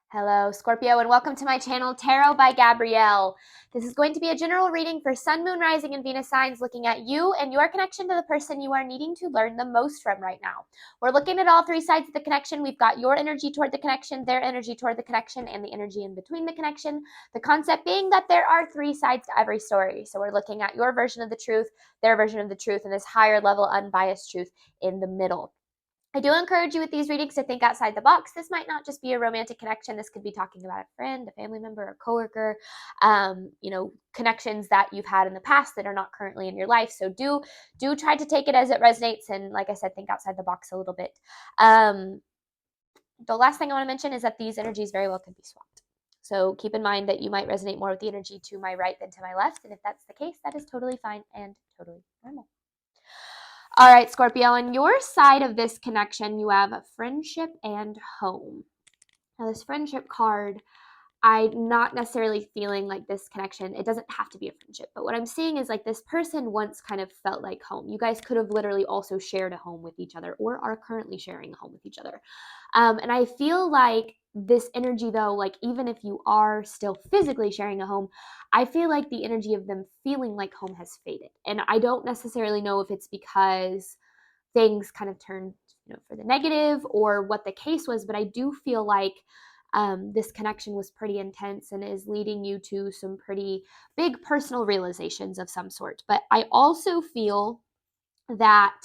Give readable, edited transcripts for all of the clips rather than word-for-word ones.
Hello, Scorpio, and welcome to my channel, Tarot by Gabrielle. This is going to be a general reading for Sun, Moon, Rising, and Venus signs, looking at you and your connection to the person you are needing to learn the most from right now. We're looking at all three sides of the connection. We've got your energy toward the connection, their energy toward the connection, and the energy in between the connection. The concept being that there are three sides to every story. So we're looking at your version of the truth, their version of the truth, and this higher level unbiased truth in the middle. I do encourage you with these readings to think outside the box. This might not just be a romantic connection. This could be talking about a friend, a family member, a coworker, connections that you've had in the past that are not currently in your life. So do try to take it as it resonates. And like I said, think outside the box a little bit. The last thing I want to mention is that these energies very well could be swapped. So keep in mind that you might resonate more with the energy to my right than to my left. And if that's the case, that is totally fine and totally normal. All right, Scorpio, on your side of this connection, you have friendship and home. Now, this friendship card, I'm not necessarily feeling like this connection, it doesn't have to be a friendship, but what I'm seeing is like this person once kind of felt like home. You guys could have literally also shared a home with each other or are currently sharing a home with each other. And I feel like this energy, though, like even if you are still physically sharing a home, I feel like the energy of them feeling like home has faded. And I don't necessarily know if it's because things kind of turned, for the negative or what the case was, but I do feel like this connection was pretty intense and is leading you to some pretty big personal realizations of some sort. But I also feel that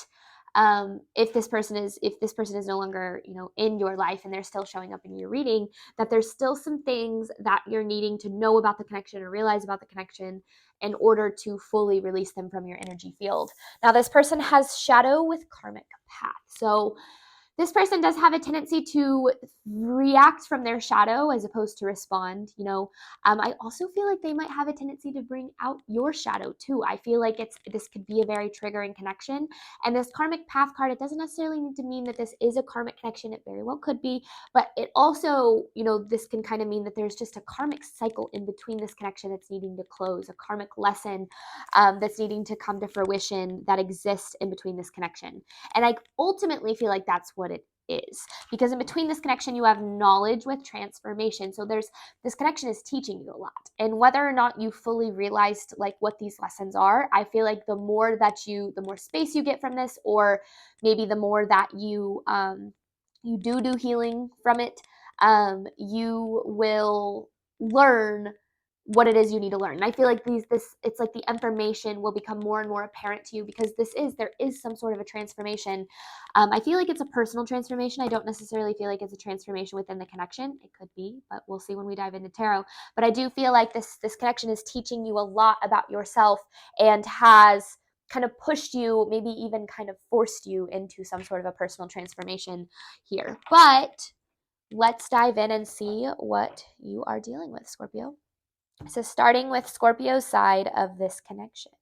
if this person is no longer in your life and they're still showing up in your reading, that there's still some things that you're needing to know about the connection or realize about the connection in order to fully release them from your energy field. Now, this person has shadow with karmic path, so this person does have a tendency to react from their shadow as opposed to respond. I also feel like they might have a tendency to bring out your shadow too. I feel like this could be a very triggering connection. And this karmic path card, it doesn't necessarily need to mean that this is a karmic connection. It very well could be, but it also, this can kind of mean that there's just a karmic cycle in between this connection that's needing to close, a karmic lesson that's needing to come to fruition that exists in between this connection. And I ultimately feel like that's what it is, because in between this connection you have knowledge with transformation. So this connection is teaching you a lot, and whether or not you fully realized like what these lessons are, I feel like the more space you get from this, or maybe the more that you do healing from it, you will learn what it is you need to learn. And I feel like it's like the information will become more and more apparent to you, because there is some sort of a transformation. I feel like it's a personal transformation. I don't necessarily feel like it's a transformation within the connection. It could be, but we'll see when we dive into tarot. But I do feel like this connection is teaching you a lot about yourself and has kind of pushed you, maybe even kind of forced you into some sort of a personal transformation here. But let's dive in and see what you are dealing with, Scorpio. So starting with Scorpio's side of this connection.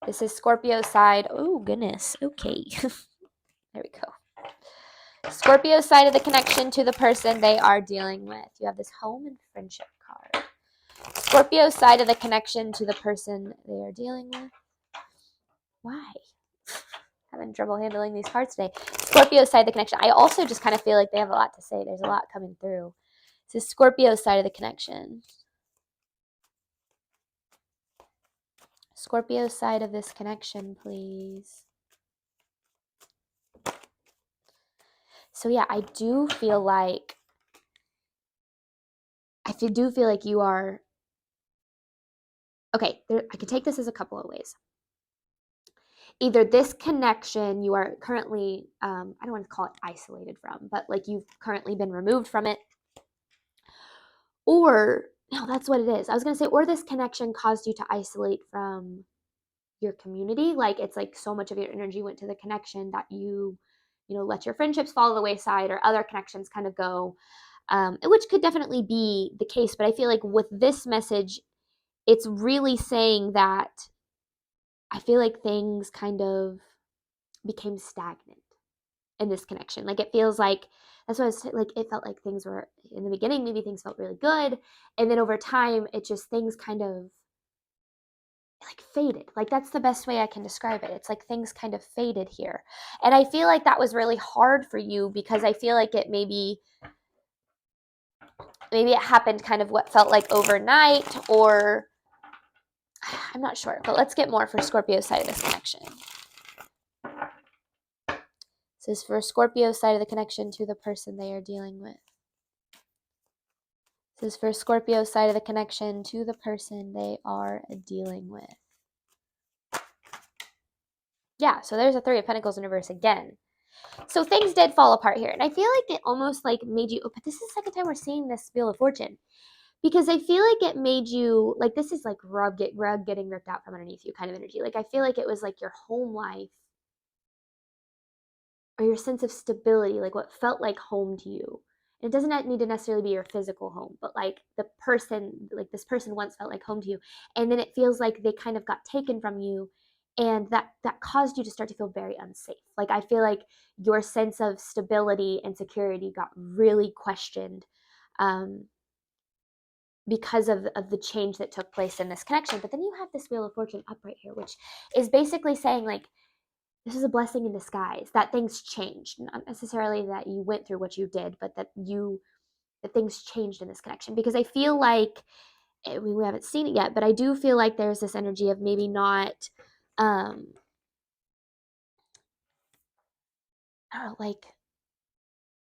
This is Scorpio's side. Oh, goodness. Okay. There we go. Scorpio's side of the connection to the person they are dealing with. You have this home and friendship card. Scorpio's side of the connection to the person they are dealing with. Why? Having trouble handling these cards today. Scorpio's side of the connection. I also just kind of feel like they have a lot to say. There's a lot coming through. This is Scorpio's side of the connection. Scorpio's side of this connection, please. So yeah, I do feel like you are, okay, I could take this as a couple of ways. Either this connection you are currently, I don't want to call it isolated from, but like you've currently been removed from it. Or, no, that's what it is. I was going to say, or this connection caused you to isolate from your community. Like it's like so much of your energy went to the connection that you let your friendships fall to the wayside, or other connections kind of go, which could definitely be the case. But I feel like with this message, it's really saying that I feel like things kind of became stagnant in this connection. Like it feels like, that's what I was like, it felt like things were, in the beginning, maybe things felt really good. And then over time, it just, things kind of like faded. Like that's the best way I can describe it. It's like things kind of faded here. And I feel like that was really hard for you, because I feel like it maybe maybe it happened kind of what felt like overnight, or I'm not sure, but let's get more for Scorpio's side of this connection. This is for Scorpio's side of the connection to the person they are dealing with. This is for Scorpio's side of the connection to the person they are dealing with. Yeah, so there's a Three of Pentacles in reverse again. So things did fall apart here. And I feel like it almost like made you, but this is the second time we're seeing this Wheel of Fortune. Because I feel like it made you, like this is like rug getting ripped out from underneath you kind of energy. Like I feel like it was like your home life or your sense of stability, like what felt like home to you. It doesn't need to necessarily be your physical home, but like the person, like this person once felt like home to you. And then it feels like they kind of got taken from you, and that caused you to start to feel very unsafe. Like I feel like your sense of stability and security got really questioned because of the change that took place in this connection. But then you have this Wheel of Fortune up right here, which is basically saying like, this is a blessing in disguise, that things changed. Not necessarily that you went through what you did, but that things changed in this connection. Because I feel like, I mean, we haven't seen it yet, but I do feel like there's this energy of maybe not, I don't know, like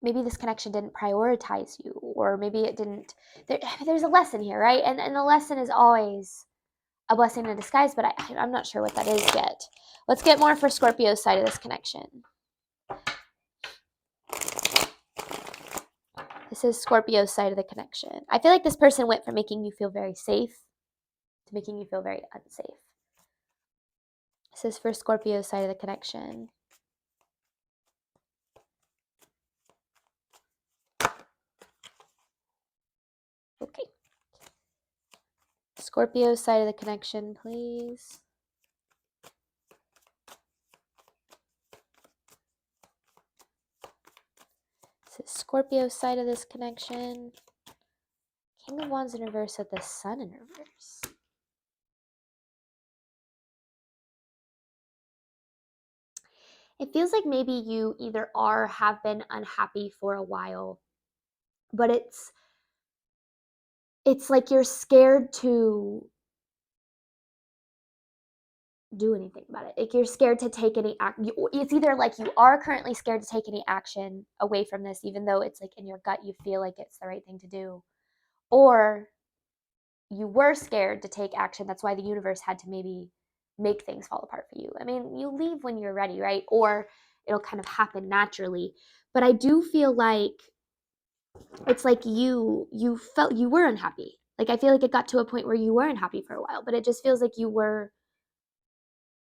maybe this connection didn't prioritize you, or maybe it didn't, there's a lesson here, right? And the lesson is always a blessing in disguise, but I'm not sure what that is yet. Let's get more for Scorpio's side of this connection. This is Scorpio's side of the connection. I feel like this person went from making you feel very safe to making you feel very unsafe. This is for Scorpio's side of the connection. Okay. Scorpio's side of the connection, please. This is Scorpio's side of this connection. King of Wands in reverse with the Sun in reverse. It feels like maybe you either are or have been unhappy for a while, but it's like you're scared to do anything about it. Like you're scared to take any action. It's either like you are currently scared to take any action away from this, even though it's like in your gut you feel like it's the right thing to do, or you were scared to take action. That's why the universe had to maybe make things fall apart for you. I mean, you leave when you're ready, right? Or it'll kind of happen naturally. But I do feel like it's like you felt you were unhappy. Like I feel like it got to a point where you were unhappy for a while, but it just feels like you were,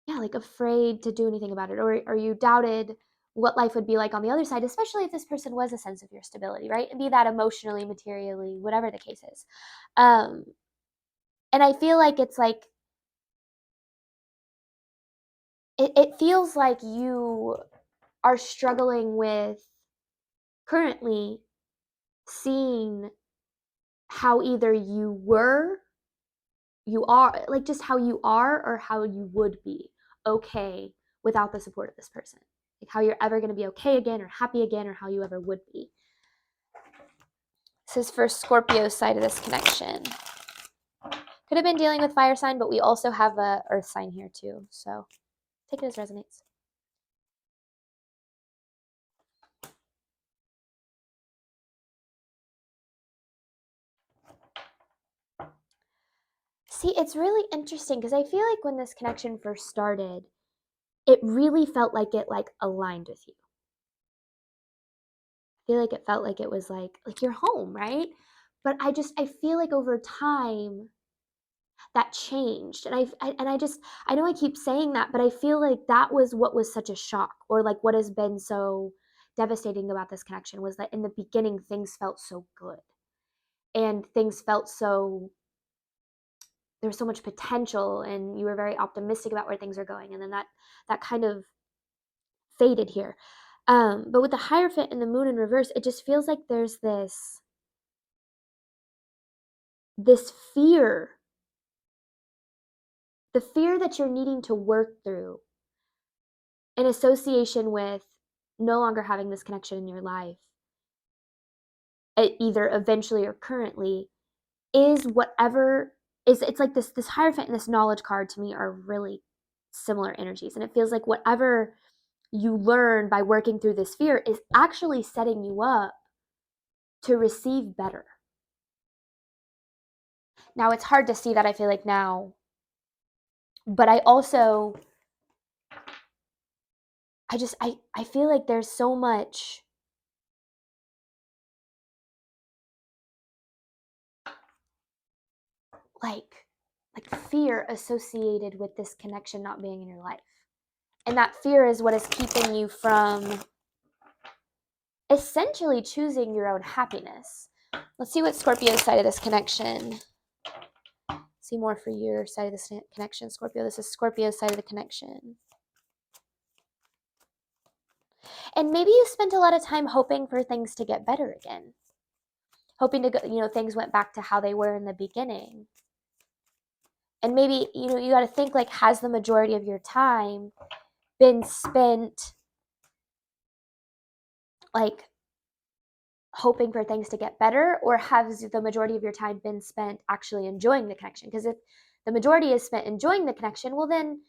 yeah, like afraid to do anything about it, or you doubted what life would be like on the other side, especially if this person was a sense of your stability, right? And be that emotionally, materially, whatever the case is. And I feel like it's like, it feels like you are struggling with currently seeing how either you are, like just how you are, or how you would be okay without the support of this person. Like how you're ever going to be okay again or happy again, or how you ever would be. This is for Scorpio's side of this connection. Could have been dealing with fire sign, but we also have a earth sign here too. So take it as resonates. See, it's really interesting because I feel like when this connection first started, it really felt like it like aligned with you. I feel like it felt like it was like your home, right? But I feel like over time that changed. And I know I keep saying that, but I feel like that was what was such a shock, or like what has been so devastating about this connection, was that in the beginning things felt so good. And things felt so, there was so much potential, and you were very optimistic about where things are going, and then that kind of faded here. But with the Hierophant and the Moon in reverse, it just feels like there's this fear, the fear that you're needing to work through in association with no longer having this connection in your life. either eventually or currently, is whatever is, it's like this Hierophant and this Knowledge card to me are really similar energies. And it feels like whatever you learn by working through this fear is actually setting you up to receive better. Now, it's hard to see that, I feel like, now, but I also, I feel like there's so much like fear associated with this connection not being in your life. And that fear is what is keeping you from essentially choosing your own happiness. Let's see what Scorpio's side of this connection. See more for your side of this connection, Scorpio. This is Scorpio's side of the connection. And maybe you spent a lot of time hoping for things to get better again. Hoping to go, things went back to how they were in the beginning. And maybe, you got to think, like, has the majority of your time been spent, like, hoping for things to get better, or has the majority of your time been spent actually enjoying the connection? Because if the majority is spent enjoying the connection, well, then,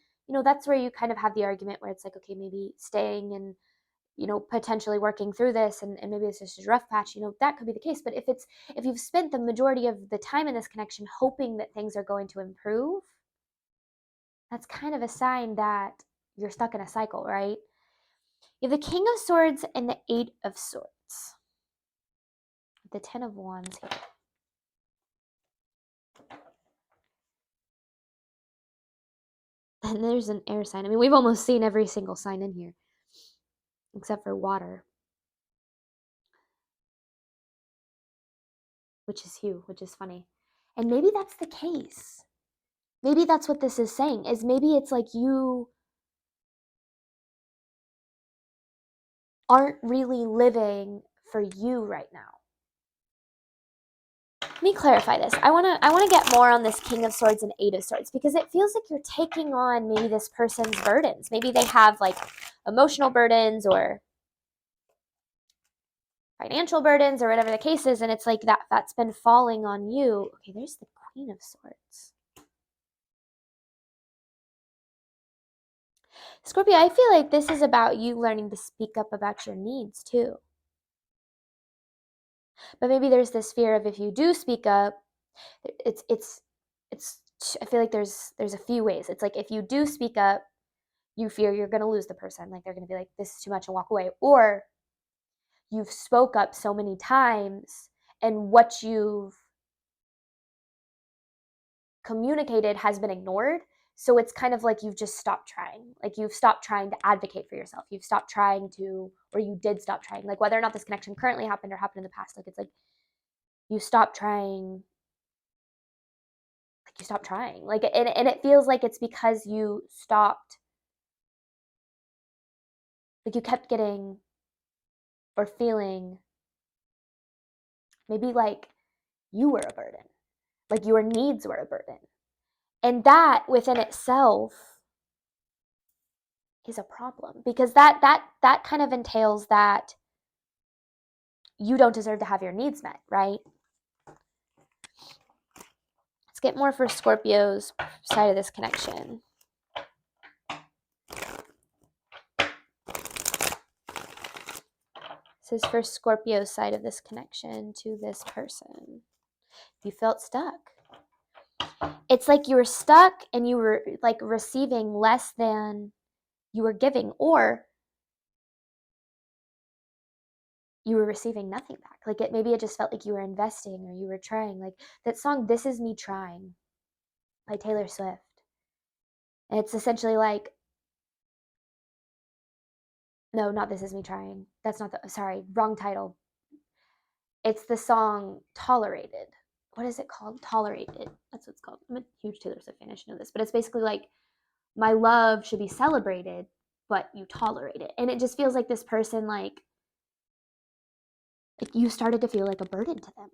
that's where you kind of have the argument where it's like, okay, maybe staying and, potentially working through this, and maybe it's just a rough patch, that could be the case. But if you've spent the majority of the time in this connection hoping that things are going to improve, that's kind of a sign that you're stuck in a cycle, right? You have the King of Swords and the Eight of Swords. The Ten of Wands here. And there's an air sign. I mean, we've almost seen every single sign in here, except for water, which is funny. And maybe that's the case. Maybe that's what this is saying, is maybe it's like you aren't really living for you right now. Let me clarify this. I want to get more on this King of Swords and Eight of Swords, because it feels like you're taking on maybe this person's burdens. Maybe they have like emotional burdens or financial burdens or whatever the case is, and it's like that's been falling on you. Okay, there's the Queen of Swords. Scorpio, I feel like this is about you learning to speak up about your needs too. But maybe there's this fear of, if you do speak up, it's I feel like there's a few ways. It's like, if you do speak up, you fear you're going to lose the person. Like, they're going to be like, this is too much, and walk away. Or you've spoke up so many times, and what you've communicated has been ignored. So it's kind of like you've just stopped trying. Like, you've stopped trying to advocate for yourself. You've stopped trying to, or you did stop trying. Like, whether or not this connection currently happened or happened in the past, like, it's like you stopped trying. Like, you stopped trying. Like, and it feels like it's because you stopped. Like, you kept getting or feeling maybe like you were a burden. Like, your needs were a burden. And that within itself is a problem, because that kind of entails that you don't deserve to have your needs met, right? Let's get more for Scorpio's side of this connection. This is for Scorpio's side of this connection to this person. You felt stuck. It's like you were stuck and you were like receiving less than you were giving, or you were receiving nothing back. Like, maybe it just felt like you were investing or you were trying. Like that song, This Is Me Trying by Taylor Swift. And it's essentially like, no, not This Is Me Trying. That's not sorry, wrong title. It's the song Tolerated. What is it called? Tolerated. That's what it's called. I'm a huge Taylor Swift fan, I should know this. But it's basically like, my love should be celebrated, but you tolerate it. And it just feels like this person, like you started to feel like a burden to them.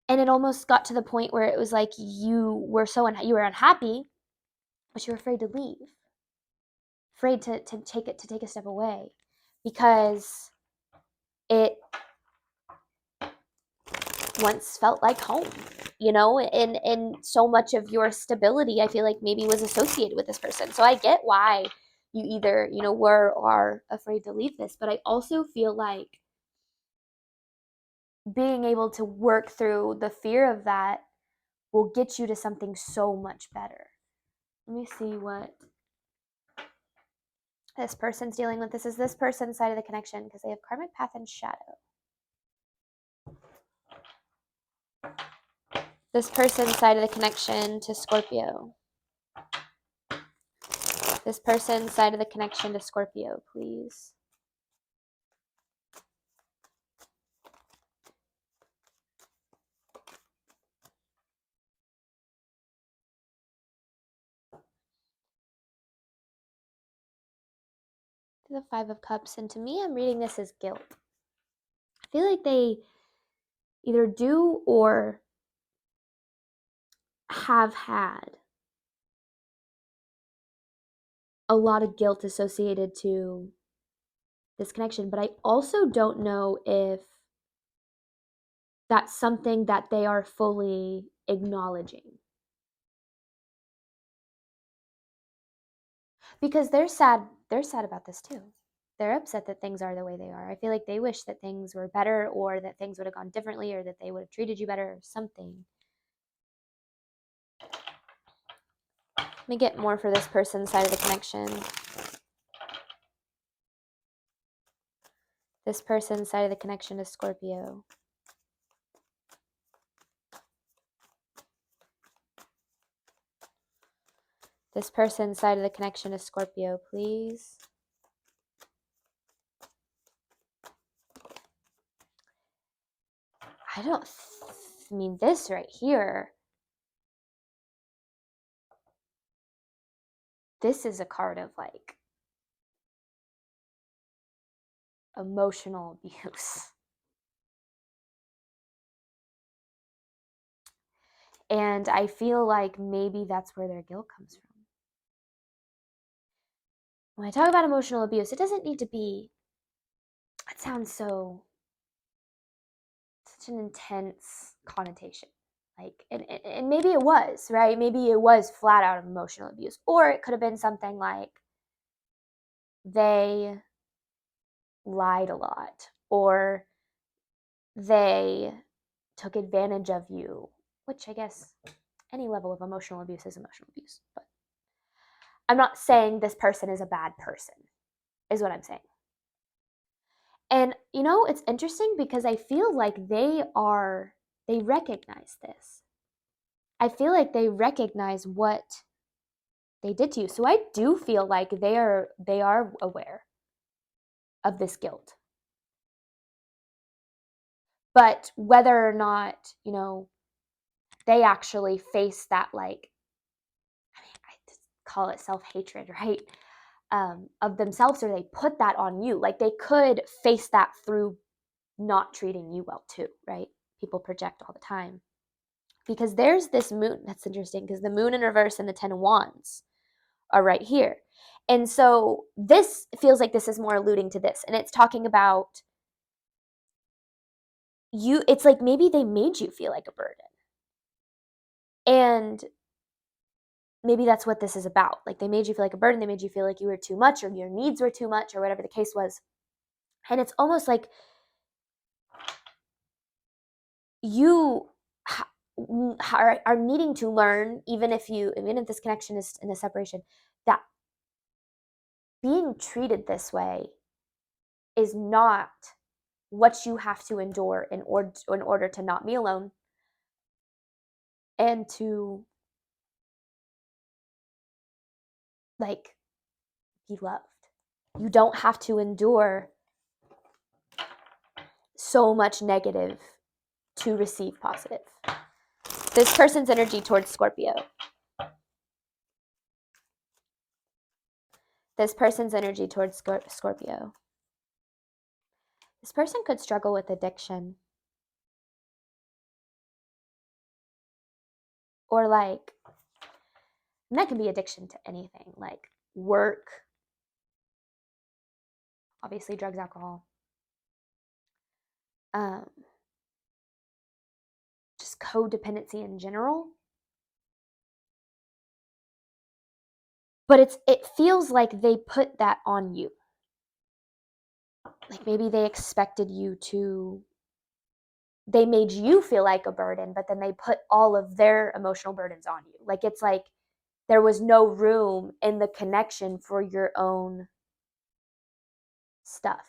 And it almost got to the point where it was like you were unhappy, but you were afraid to leave, afraid to take a step away, because it once felt like home, you know, and so much of your stability, I feel like maybe was associated with this person. So I get why you either, you know, were or are afraid to leave this, but I also feel like being able to work through the fear of that will get you to something so much better. Let me see what this person's dealing with. This is this person's side of the connection because they have karmic path and shadow. This person's side of the connection to Scorpio. This person's side of the connection to Scorpio, please. The Five of Cups, and to me, I'm reading this as guilt. I feel like they either do or have had a lot of guilt associated to this connection, but I also don't know if that's something that they are fully acknowledging. Because they're sad about this too. They're upset that things are the way they are. I feel like they wish that things were better or that things would have gone differently or that they would have treated you better or something. Let me get more for this person's side of the connection. This person's side of the connection to Scorpio. This person's side of the connection to Scorpio, please. I mean, this right here. This is a card of like emotional abuse. And I feel like maybe that's where their guilt comes from. When I talk about emotional abuse, it doesn't need to be, it sounds so, such an intense connotation. Like, and maybe it was, right? Maybe it was flat out emotional abuse. Or it could have been something like they lied a lot, or they took advantage of you, which I guess any level of emotional abuse is emotional abuse. But I'm not saying this person is a bad person, is what I'm saying. And, you know, it's interesting because I feel like they recognize this. I feel like they recognize what they did to you. So I do feel like they are aware of this guilt. But whether or not, you know, they actually face that, like, I mean, I just call it self-hatred, right? Of themselves, or they put that on you. Like they could face that through not treating you well too, right? People project all the time. Because there's this moon, that's interesting, because the moon in reverse and the 10 of wands are right here. And so this feels like this is more alluding to this. And it's talking about you, it's like maybe they made you feel like a burden. And maybe that's what this is about. Like they made you feel like a burden, they made you feel like you were too much or your needs were too much or whatever the case was. And it's almost like you are needing to learn, even if this connection is in a separation, that being treated this way is not what you have to endure in order to not be alone and to like be loved. You don't have to endure so much negative to receive positive. This person's energy towards Scorpio. This person's energy towards Scorpio. This person could struggle with addiction. Or like, and that can be addiction to anything, like work, obviously drugs, alcohol, just codependency in general. But it feels like they put that on you. Like maybe they expected you to, they made you feel like a burden, but then they put all of their emotional burdens on you. Like it's like there was no room in the connection for your own stuff.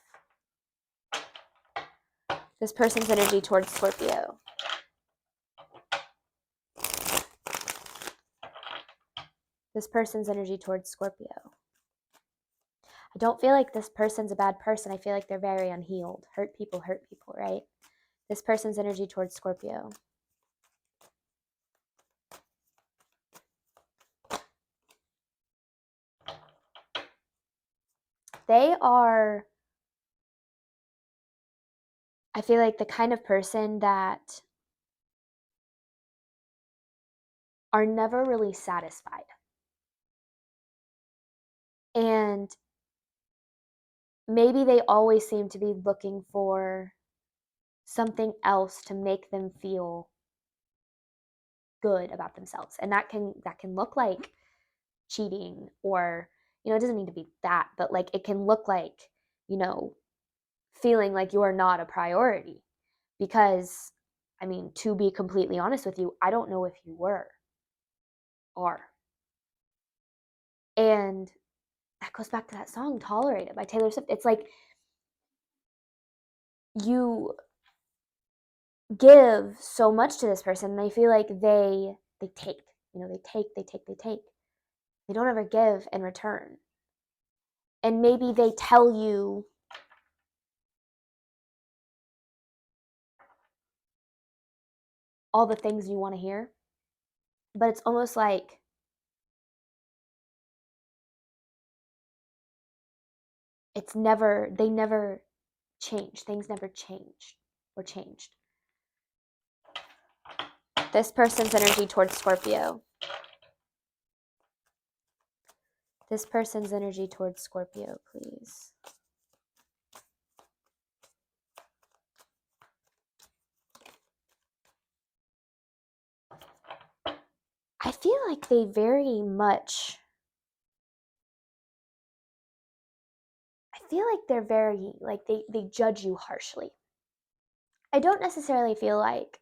This person's energy towards Scorpio. This person's energy towards Scorpio. I don't feel like this person's a bad person. I feel like they're very unhealed. Hurt people, right? This person's energy towards Scorpio. They are, I feel like, the kind of person that are never really satisfied. And maybe they always seem to be looking for something else to make them feel good about themselves. And that can look like cheating, or it doesn't need to be that, but like it can look like, feeling like you are not a priority. Because I mean, to be completely honest with you, I don't know if you are. And that goes back to that song Tolerate It by Taylor Swift. It's like you give so much to this person, and they feel like they take, they take. They don't ever give in return. And maybe they tell you all the things you want to hear, but it's almost like they never change. Things never change or changed. This person's energy towards Scorpio. This person's energy towards Scorpio, please. I feel like they very much, they're very, like they judge you harshly. I don't necessarily feel like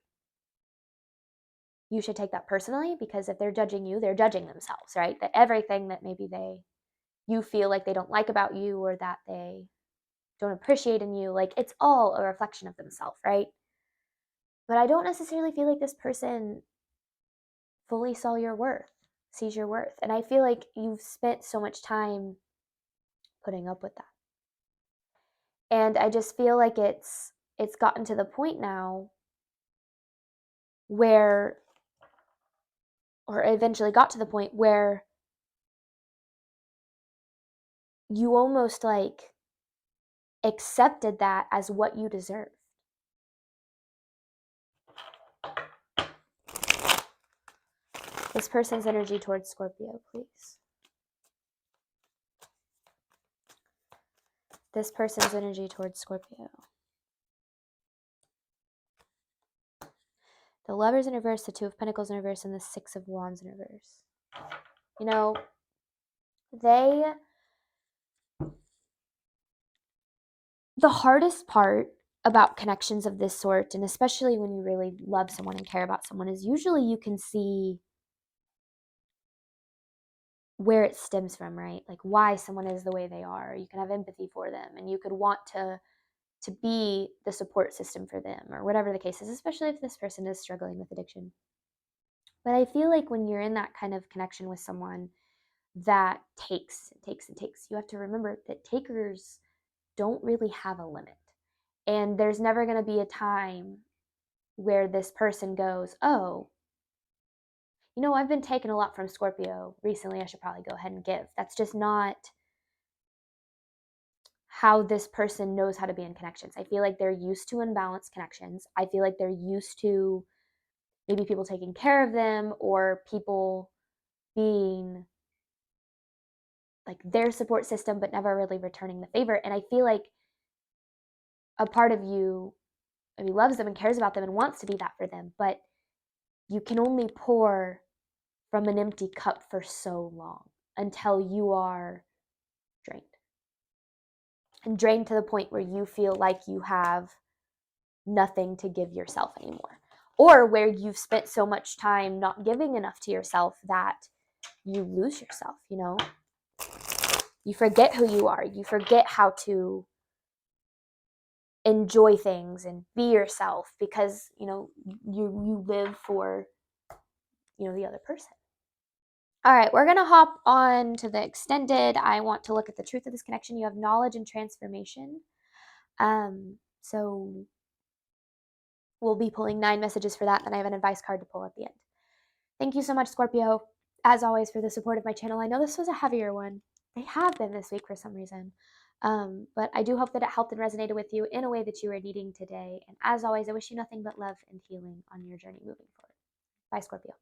you should take that personally, because if they're judging you, they're judging themselves, right? That everything that maybe you feel like they don't like about you, or that they don't appreciate in you, like it's all a reflection of themselves, right? But I don't necessarily feel like this person fully sees your worth. And I feel like you've spent so much time putting up with that. And I just feel like it's gotten to the point now where, or eventually got to the point where you almost like accepted that as what you deserve. This person's energy towards Scorpio, please. This person's energy towards Scorpio. The Lovers in reverse, the Two of Pentacles in reverse, and the Six of Wands in reverse. The hardest part about connections of this sort, and especially when you really love someone and care about someone, is usually you can see where it stems from, right? Like why someone is the way they are. You can have empathy for them, and you could want to be the support system for them, or whatever the case is, especially if this person is struggling with addiction. But I feel like when you're in that kind of connection with someone that takes and takes and takes, you have to remember that takers don't really have a limit. And there's never going to be a time where this person goes, oh, I've been taking a lot from Scorpio recently, I should probably go ahead and give. That's just not how this person knows how to be in connections. I feel like they're used to unbalanced connections. I feel like they're used to maybe people taking care of them, or people being like their support system, but never really returning the favor. And I feel like a part of you maybe loves them and cares about them and wants to be that for them, but you can only pour from an empty cup for so long until you are drained. And drained to the point where you feel like you have nothing to give yourself anymore. Or where you've spent so much time not giving enough to yourself that you lose yourself, you know? You forget who you are. You forget how to enjoy things and be yourself because, you know, you live for, you know, the other person. All right, we're going to hop on to the extended. I want to look at the truth of this connection. You have knowledge and transformation. So we'll be pulling 9 messages for that. Then I have an advice card to pull at the end. Thank you so much, Scorpio, as always, for the support of my channel. I know this was a heavier one. They have been this week for some reason. But I do hope that it helped and resonated with you in a way that you were needing today. And as always, I wish you nothing but love and healing on your journey moving forward. Bye, Scorpio.